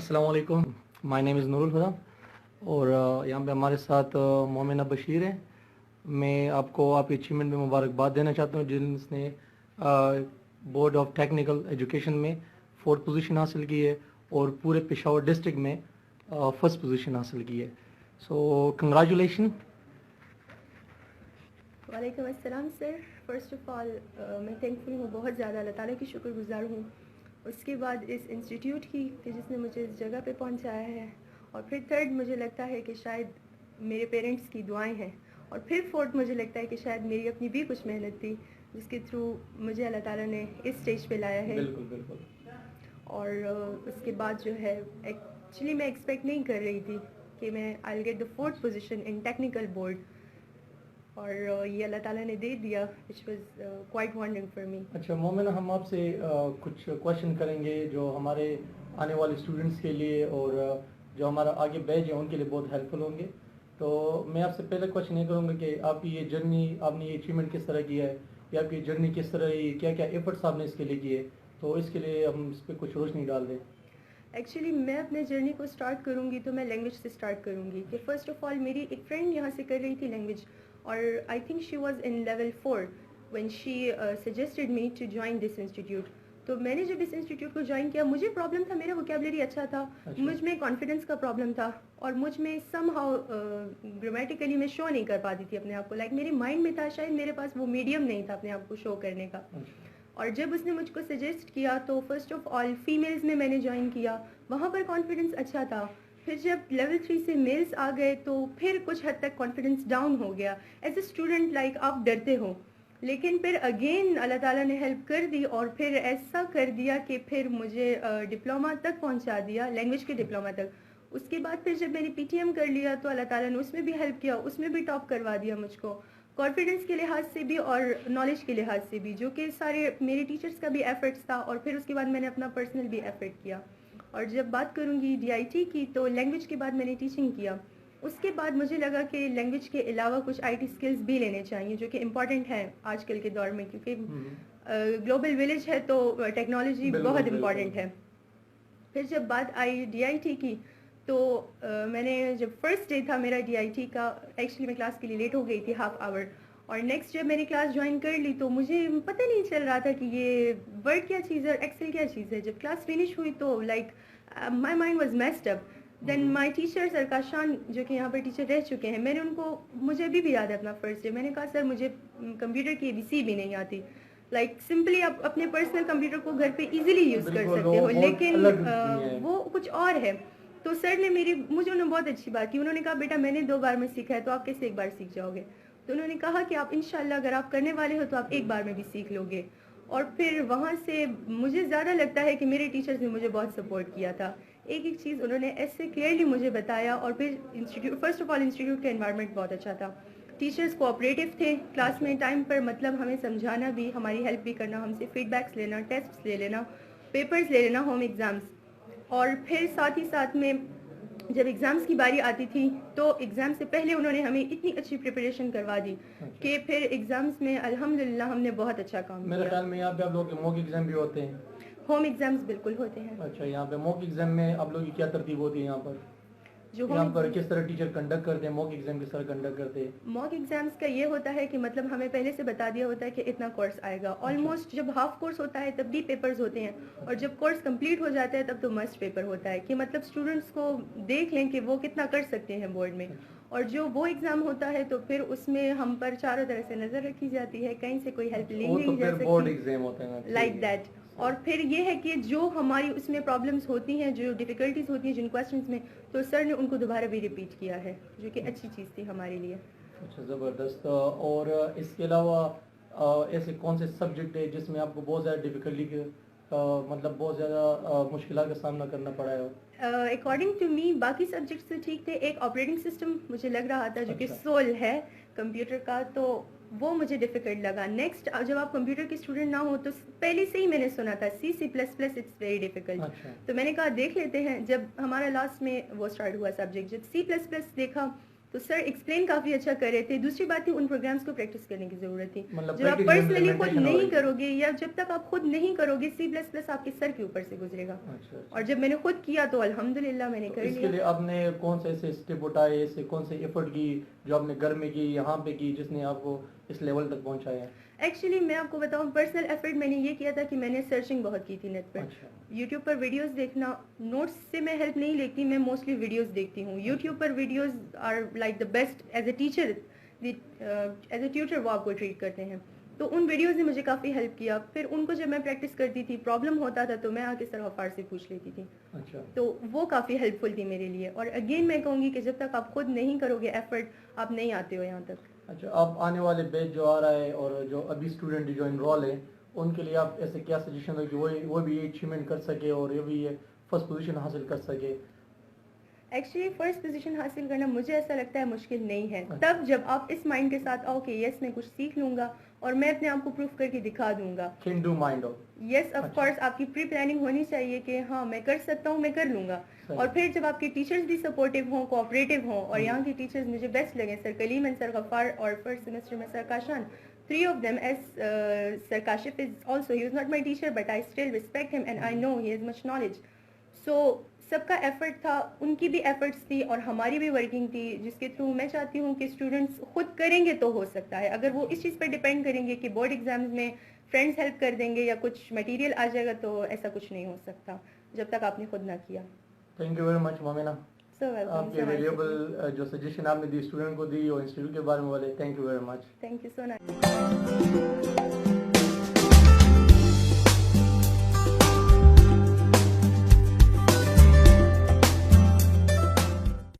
अस्सलाम वालेकुम, my name is Nurul हुदा और यहाँ पे हमारे साथ मोमिना बशीर हैं। मैं आपको आपकी अचीवमेंट में मुबारकबाद देना चाहता हूँ जिसने बोर्ड ऑफ टेक्निकल एजुकेशन में 4th पोजीशन हासिल की है और पूरे पेशावर डिस्ट्रिक्ट में 1st पोजीशन हासिल की है। So congratulation. वालेकुम अस्सलाम सर। फ़र्स्ट ऑफ़ ऑल मैं थैंकफुल हूँ, बहुत ज़्यादा अल्लाह ताला की शुक्रगुज़ार हूँ। उसके बाद इस इंस्टीट्यूट की कि जिसने मुझे इस जगह पे पहुँचाया है, और फिर थर्ड मुझे लगता है कि शायद मेरे पेरेंट्स की दुआएं हैं, और फिर फोर्थ मुझे लगता है कि शायद मेरी अपनी भी कुछ मेहनत थी जिसके थ्रू मुझे अल्लाह ताला ने इस स्टेज पे लाया है। बिल्कुल बिल्कुल। और उसके बाद जो है एक्चुअली मैं एक्सपेक्ट नहीं कर रही थी कि मैं I will get the 4th position in technical board, और ये अल्लाह ताला ने दे दिया, which was quite wondering for me. अच्छा मोमिना, हम आपसे कुछ क्वेश्चन करेंगे जो हमारे आने वाले स्टूडेंट्स के लिए और जो हमारा आगे बैच है उनके लिए बहुत हेल्पफुल होंगे। तो मैं आपसे पहला क्वेश्चन ये करूँगा कि आपकी ये जर्नी, आपने ये अचीवमेंट किस तरह किया है, या आपकी जर्नी किस तरह रही, क्या क्या एफर्ट्स आपने इसके लिए किए, तो इसके लिए हम इस पर कुछ रोशनी डाल दें। एक्चुअली मैं अपने जर्नी को स्टार्ट करूँगी तो मैं लैंग्वेज से स्टार्ट करूँगी कि फ़र्स्ट ऑफ़ ऑल मेरी एक फ्रेंड यहाँ से कर रही थी लैंग्वेज, और I think she was in level 4 when she suggested me to join this institute. तो मैंने जब इस इंस्टीट्यूट को ज्वाइन किया, मुझे प्रॉब्लम था, मेरा वोकेबलरी अच्छा था, मुझ में कॉन्फिडेंस का प्रॉब्लम था, और मुझ में सम हाउ ग्रामेटिकली मैं शो नहीं कर पाती थी अपने आप को। लाइक मेरे माइंड में था, शायद मेरे पास वो मीडियम नहीं था अपने आप को शो करने का। और जब उसने मुझको सजेस्ट किया तो फर्स्ट ऑफ ऑल फीमेल्स में मैंने ज्वाइन किया, वहाँ पर कॉन्फिडेंस अच्छा था। फिर जब लेवल 3 से मेल्स आ गए तो फिर कुछ हद तक कॉन्फिडेंस डाउन हो गया। एज ए स्टूडेंट लाइक आप डरते हो, लेकिन फिर अगेन अल्लाह ताला ने हेल्प कर दी, और फिर ऐसा कर दिया कि फिर मुझे डिप्लोमा तक पहुंचा दिया, लैंग्वेज के डिप्लोमा तक। उसके बाद फिर जब मैंने पीटीएम कर लिया तो अल्लाह ताला ने उसमें भी हेल्प किया, उसमें भी टॉप करवा दिया मुझको, कॉन्फिडेंस के लिहाज से भी और नॉलेज के लिहाज से भी, जो कि सारे मेरे टीचर्स का भी एफर्ट्स था, और फिर उसके बाद मैंने अपना पर्सनल भी एफर्ट किया। और जब बात करूँगी डीआईटी की, तो लैंग्वेज के बाद मैंने टीचिंग किया। उसके बाद मुझे लगा कि लैंग्वेज के अलावा कुछ आईटी स्किल्स भी लेने चाहिए जो कि इम्पॉर्टेंट है आजकल के दौर में, क्योंकि ग्लोबल विलेज है तो टेक्नोलॉजी बहुत इम्पॉर्टेंट है। फिर जब बात आई डीआईटी की, तो मैंने जब फर्स्ट डे था मेरा डीआईटी का, एक्चुअली मैं क्लास के लिए लेट हो गई थी हाफ आवर, और नेक्स्ट जब मैंने क्लास ज्वाइन कर ली तो मुझे पता नहीं चल रहा था कि ये वर्ड क्या चीज़ है और एक्सेल क्या चीज़ है। जब क्लास फिनिश हुई तो like my mind was messed up. Then my teacher sir Kashan, जो कि यहाँ पर टीचर रह चुके हैं, मैंने उनको, मुझे अभी भी याद है अपना फर्स्ट डे, मैंने कहा सर मुझे कंप्यूटर की एबीसी भी नहीं आती। लाइक सिंपली आप अपने पर्सनल कंप्यूटर को घर पे इजीली यूज़ कर सकते हो, लेकिन वो कुछ और है। तो सर ने मुझे उन्होंने बहुत अच्छी बात की, उन्होंने कहा बेटा मैंने 2 बार में सीखा है तो आप कैसे एक बार सीख जाओगे। तो उन्होंने कहा कि आप इंशाल्लाह अगर आप करने वाले हो तो आप एक बार में भी सीख लोगे। और फिर वहाँ से मुझे ज़्यादा लगता है कि मेरे टीचर्स ने मुझे बहुत सपोर्ट किया था। एक एक चीज़ उन्होंने ऐसे क्लियरली मुझे बताया। और फिर institute, first of all institute का एनवायरनमेंट बहुत अच्छा था, टीचर्स कोऑपरेटिव थे, क्लास में टाइम पर मतलब हमें समझाना भी, हमारी हेल्प भी करना, हमसे फीडबैक्स लेना, टेस्ट्स ले लेना, पेपर्स ले लेना, होम एग्ज़ाम्स। और फिर साथ ही साथ में जब एग्ज़ाम्स की बारी आती थी तो एग्ज़ाम से पहले उन्होंने हमें इतनी अच्छी प्रिपरेशन करवा दी कि फिर एग्ज़ाम्स में अल्हम्दुलिल्लाह हमने बहुत अच्छा काम किया। मेरे ख्याल में यहाँ पे आप लोगों के मॉक एग्जाम भी होते हैं। होम एग्ज़ाम्स बिल्कुल होते हैं। अच्छा, यहाँ पे मॉक एग्जाम में आप लोगों की क्या तरतीब होती है यहाँ पर? जो यहाँ पर किस तरह टीचर कंडक्ट करते हैं, मॉक एग्जाम किस तरह कंडक्ट करते हैं? मॉक एग्जाम्स का ये होता है कि मतलब हमें पहले से बता दिया होता है कि इतना कोर्स आएगा। ऑलमोस्ट जब हाफ कोर्स होता है तब भी पेपर्स होते हैं, और जब कोर्स कंप्लीट हो जाता है तब तो मस्ट पेपर होता है कि मतलब स्टूडेंट्स को देख लें कि वो कितना कर सकते हैं बोर्ड में। और जो वो एग्जाम होता है तो फिर उसमें हम पर चारों तरह से नजर रखी जाती है, कहीं से कोई हेल्प ली नहीं जा सकती, लाइक दैट। और फिर ये है कि जो हमारी उसमें प्रॉब्लम्स होती हैं, जो डिफ़िकल्टीज होती हैं जिन क्वेश्चंस में, तो सर ने उनको दोबारा भी रिपीट किया है, जो कि अच्छी चीज़ थी हमारे लिए। अच्छा, ज़बरदस्त। और इसके अलावा ऐसे कौन से सब्जेक्ट है जिसमें आपको बहुत ज़्यादा डिफ़िकल्टी मतलब बहुत ज़्यादा मुश्किलात का सामना करना पड़ा है? अकॉर्डिंग टू मी बाकी सब्जेक्ट्स तो ठीक थे, एक ऑपरेटिंग सिस्टम मुझे लग रहा था जो कि सोल है कंप्यूटर का, तो वो मुझे डिफ़िकल्ट लगा। नेक्स्ट जब आप कंप्यूटर के स्टूडेंट ना हो तो पहले से ही मैंने सुना था C++ इट्स वेरी डिफ़िकल्ट। तो मैंने कहा देख लेते हैं। जब हमारा लास्ट में वो स्टार्ट हुआ सब्जेक्ट, जब C++ देखा تو سر ایکسپلین کافی اچھا کر رہے تھے. دوسری بات تھی ان پروگرامس کو پریکٹس کرنے کی ضرورت تھی. مطلب جب آپ practical پرسنلی خود implementation ہو نہیں رہی. کرو گے یا جب تک آپ خود نہیں کرو گے C++ آپ کے سر کے اوپر سے گزرے گا. اچھا اور جب میں نے خود کیا تو الحمدللہ میں نے کر اس کے لیا. لیے آپ نے کون سے ایسے اسٹیپ اٹھائے, ایسے کون سے ایفرٹ کی جو آپ نے گھر میں کی, یہاں پہ کی, جس نے آپ کو اس لیول تک پہنچایا ہے؟ ایکچولی میں آپ کو بتاؤں پرسنل ایفرٹ میں نے یہ کیا تھا کہ میں نے سرچنگ بہت کی تھی نیٹ پر. اچھا یوٹیوب پر ویڈیوز دیکھنا, نوٹس سے میں ہیلپ نہیں لیتی, میں موسٹلی ویڈیوز دیکھتی ہوں. یوٹیوب پر videos are like the best as a teacher, as a tutor وہ آپ کو ٹریٹ کرتے ہیں. تو ان ویڈیوز نے مجھے کافی ہیلپ کیا. پھر ان کو جب میں پریکٹس کرتی تھی, پرابلم ہوتا تھا تو میں آ کے سر غفار سے پوچھ لیتی تھی. اچھا تو وہ کافی ہیلپ فل تھی میرے لیے. اور اگین میں کہوں گی کہ جب تک آپ خود نہیں کرو گے ایفرٹ, آپ نہیں آتے ہو یہاں تک. اچھا, آپ آنے والے بیچ جو آ رہا ہے اور جو ابھی اسٹوڈنٹ جو انرول ہے ان کے لیے آپ ایسے کیا سجیشن ہے کہ وہ بھی یہ اچیومنٹ کر سکے اور یہ بھی یہ فرسٹ پوزیشن حاصل کر سکے؟ ایکچولی فرسٹ پوزیشن حاصل کرنا مجھے ایسا لگتا ہے مشکل نہیں ہے, تب جب آپ اس مائنڈ کے ساتھ آؤ کہ یس میں کچھ سیکھ لوں گا اور میں اپنے آپ کو پروف کر کے دکھا دوں گا. کین ڈو مائنڈ ہو. یس آف کورس آپ کی پری پلاننگ ہونی چاہیے کہ ہاں میں کر سکتا ہوں, میں کر لوں گا. اور پھر جب آپ کے ٹیچرز بھی سپورٹیو ہوں, کوآپریٹیو ہوں, اور یہاں کے ٹیچرز مجھے بیسٹ لگے, سر کلیم اینڈ سر غفار, اور فرسٹ سیمسٹر میں سر Kashan, 3 of them, as Sir Kashif is also, he was not my teacher but I still respect him and I know he has much knowledge. So سب کا effort تھا, ان کی بھی efforts تھی اور ہماری بھی ورکنگ تھی, جس کے تھرو میں چاہتی ہوں کہ اسٹوڈنٹس خود کریں گے تو ہو سکتا ہے. اگر وہ اس چیز پر ڈیپینڈ کریں گے کہ بورڈ ایگزامز میں فرینڈس ہیلپ کر دیں گے یا کچھ مٹیریل آ جائے گا, تو ایسا کچھ نہیں ہو سکتا جب تک آپ نے خود نہ کیا. Thank you very much Momina, so welcome. آپ کے ویلیبل جو سجیشن آپ نے دی اسٹوڈنٹ کو دی اور انسٹیٹیوٹ کے بارے میں بولے, thank you very much. Thank you so much.